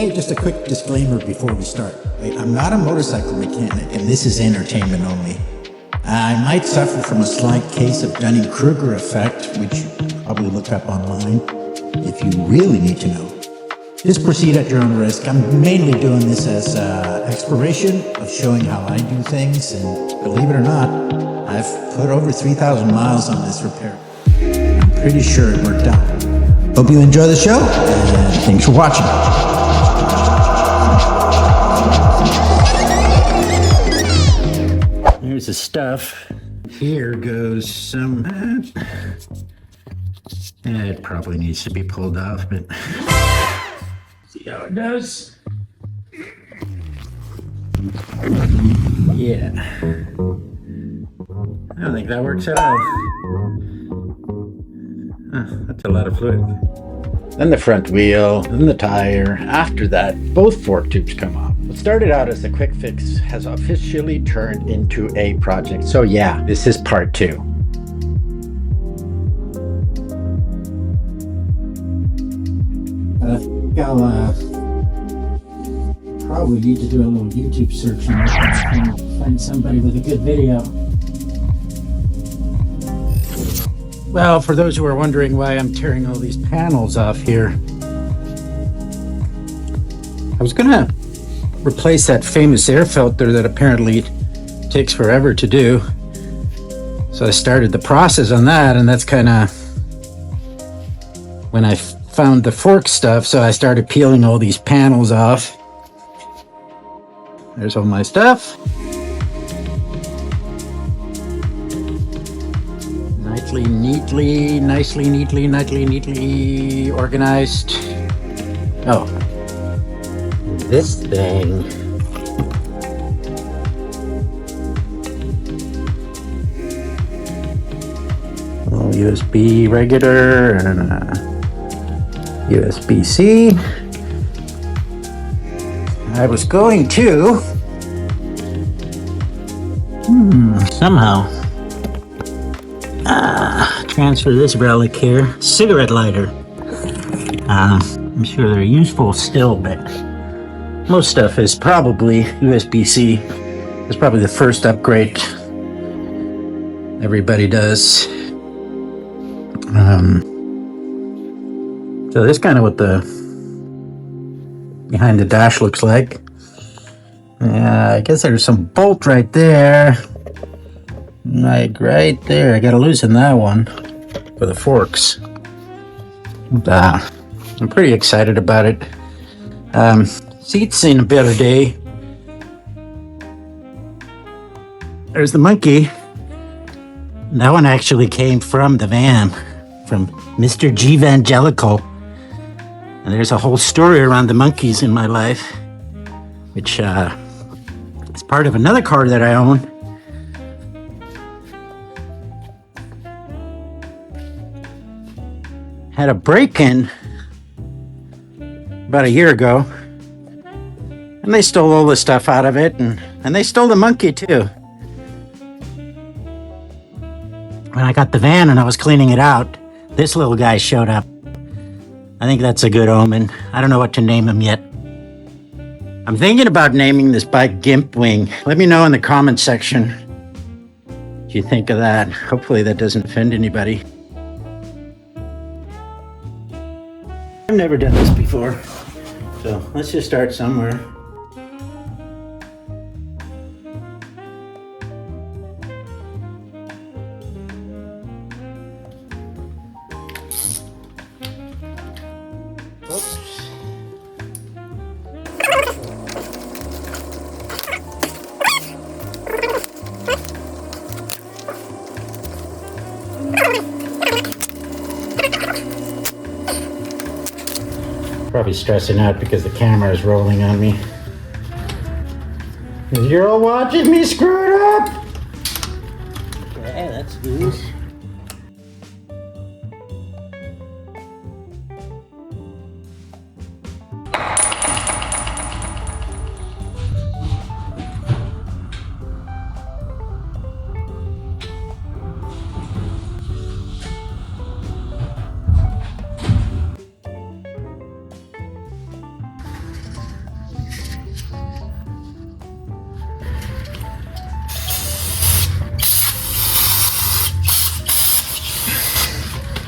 Hey, just a quick disclaimer before we start. I'm not a motorcycle mechanic, and this is entertainment only. I might suffer from a slight case of Dunning-Kruger effect, which you probably look up online if you really need to know. Just proceed at your own risk. I'm mainly doing this as exploration of showing how I do things, and believe it or not, I've put over 3,000 miles on this repair. I'm pretty sure it worked out. Hope you enjoy the show, and thanks for watching. Here's the stuff. Here goes some. It probably needs to be pulled off, but see how it does. Yeah. I don't think that works at all. That's a lot of fluid. Then the front wheel, then the tire. After that, both fork tubes come off. What started out as a quick fix has officially turned into a project. So yeah, this is part 2. I think I'll probably need to do a little YouTube search and find somebody with a good video. Well, for those who are wondering why I'm tearing all these panels off here, I was gonna replace that famous air filter that apparently takes forever to do. So I started the process on that, and that's kind of when I found the fork stuff. So I started peeling all these panels off. There's all my stuff. Neatly organized. Oh, this thing. Oh, USB regular and USB-C. I was going to somehow transfer this relic here. Cigarette lighter. I'm sure they're useful still, but most stuff is probably USB-C. It's probably the first upgrade everybody does. So this is kind of what the behind the dash looks like. I guess there's some bolt right there. Like right there. I gotta loosen that one for the forks. I'm pretty excited about it. Seats seen a better day. There's the monkey. That one actually came from the van, from Mr. G. Vangelical. And there's a whole story around the monkeys in my life, which is part of another car that I own. Had a break-in about a year ago, and they stole all the stuff out of it, and they stole the monkey too. When I got the van and I was cleaning it out, this little guy showed up. I think that's a good omen. I don't know what to name him yet. I'm thinking about naming this bike Gimp Wing. Let me know in the comment section what you think of that. Hopefully that doesn't offend anybody. I've never done this before, so let's just start somewhere. Oops. Probably stressing out because the camera is rolling on me. You're all watching me screw it up! Okay, that's loose.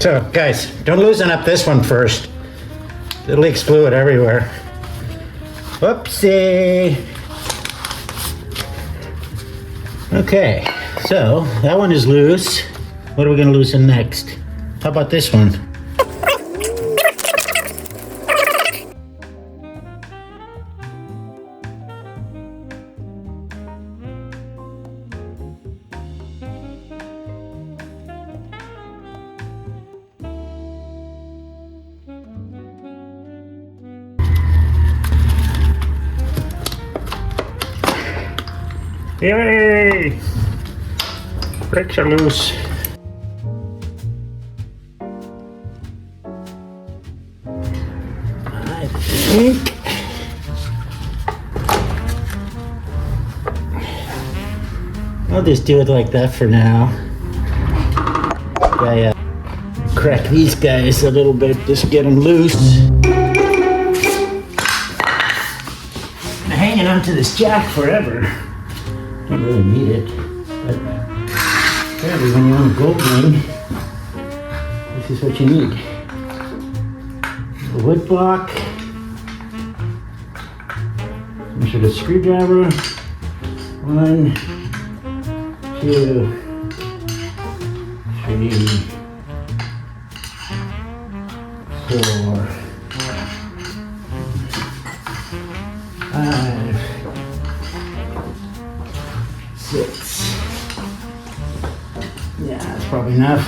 So guys, don't loosen up this one first. It leaks fluid everywhere. Whoopsie. Okay, so that one is loose. What are we gonna loosen next? How about this one? Yay! Brakes are loose. I think I'll just do it like that for now. Yeah. Crack these guys a little bit, just get them loose. I'm hanging onto this jack forever. Don't really need it, but apparently when you own a Goldwing, this is what you need. A wood block, some sort of screwdriver. 1, 2, 3, 4, 5, 6. Yeah, that's probably enough.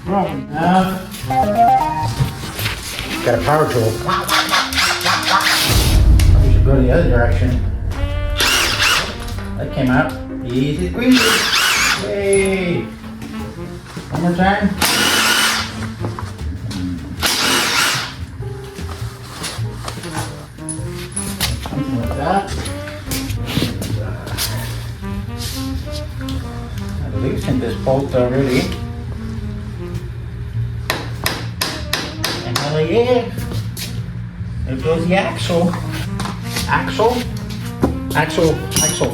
Probably enough. Got a power tool. We should go the other direction. That came out. Easy squeeze. Yay! One more time. Something like that. I've loosened this bolt already. And hell yeah! There goes the axle. Axle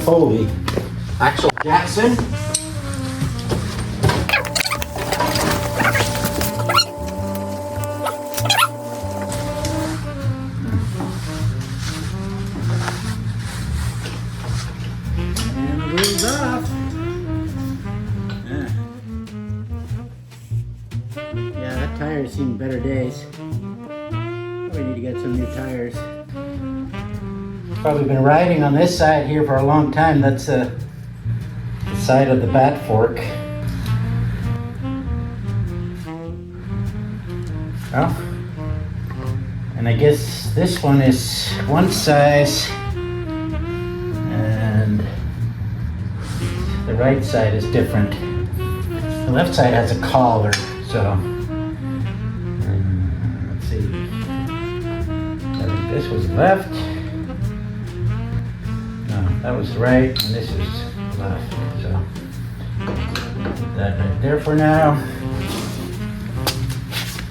Foley. Axel Jackson. And the wheel's off. Yeah, that tire's seen better days. We need to get some new tires. Probably been riding on this side here for a long time. That's the side of the bat fork. Oh. And I guess this one is one size and the right side is different. The left side has a collar, so let's see. I think this was left. No, that was right, and this is left. So put that right there for now.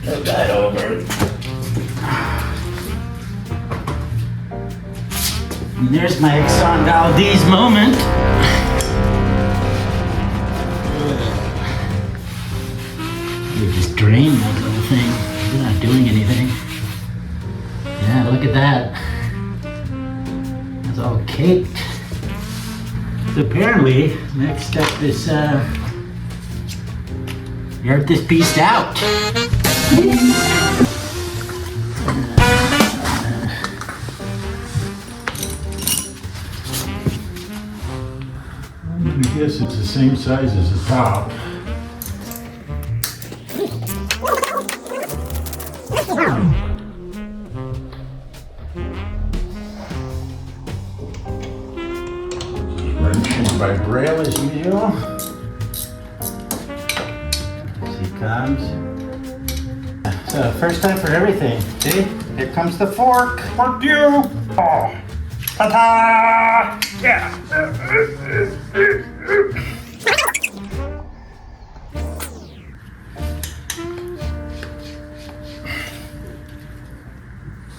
Move that over. And there's my Exxon Valdez moment. You just drain that little thing. You're not doing anything. Yeah, look at that. It's all caked. So apparently, next step is yard this beast out. I guess it's the same size as the top. Wrenching by braille as usual. He comes. So first time for everything. See, here comes the fork. Fuck you! Oh. Ta-ta! Yeah!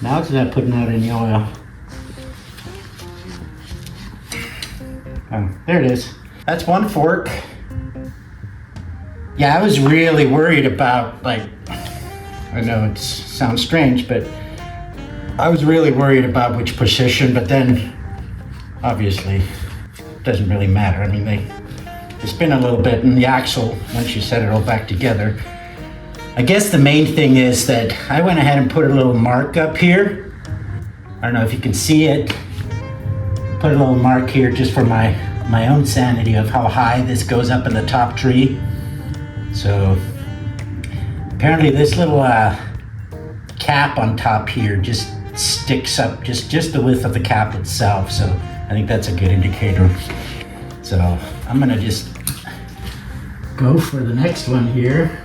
Now it's not putting out any oil. Oh, there it is. That's one fork. Yeah, I was really worried about, like, I know it sounds strange, but I was really worried about which position, but then obviously it doesn't really matter. I mean, they spin a little bit, and the axle, once you set it all back together. I guess the main thing is that I went ahead and put a little mark up here. I don't know if you can see it. Put a little mark here just for my own sanity of how high this goes up in the top tree. So apparently this little cap on top here just sticks up just the width of the cap itself. So I think that's a good indicator. So I'm gonna just go for the next one here.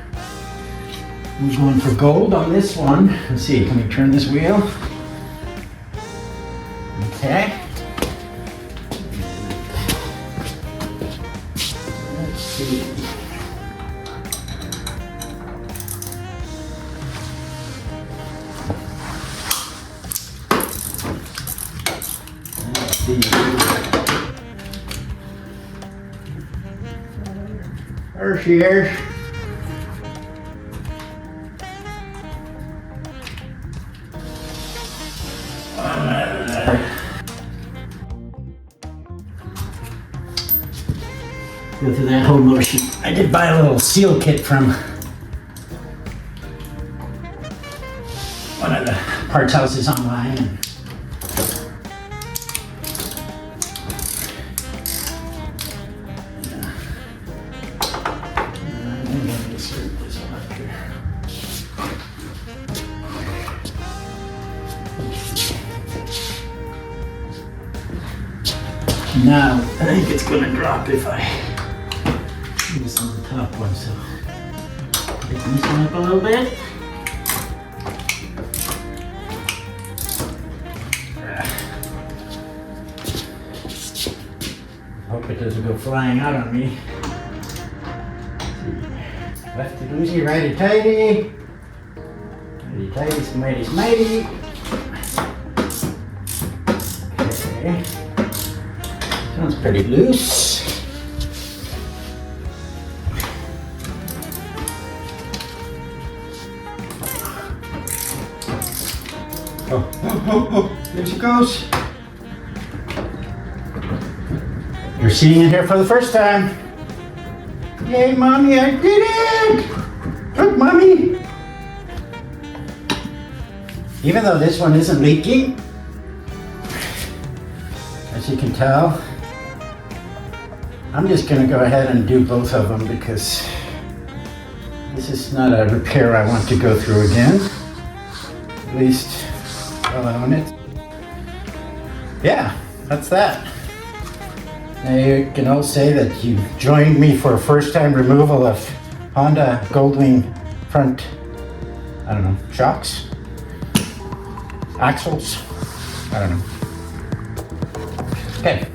I'm going for gold on this one. Let's see, can we turn this wheel? Okay. Let's see. Let's see. There she is. Go through that whole motion. I did buy a little seal kit from one of the parts houses online. And I'm gonna insert this one up here. Now, I think it's gonna drop if I do this on the top one, so tighten this one up a little bit. Hope it doesn't go flying out on me. Lefty loosey, righty tighty. Righty tighty, smighty smighty. Okay. Sounds pretty loose. Oh, there she goes. You're seeing it here for the first time. Yay, Mommy, I did it! Look, Mommy! Even though this one isn't leaking, as you can tell, I'm just gonna go ahead and do both of them because this is not a repair I want to go through again. At least while I own it. Yeah, that's that. Now you can all say that you joined me for a first time removal of Honda Goldwing front, I don't know, shocks? Axles? I don't know. Okay.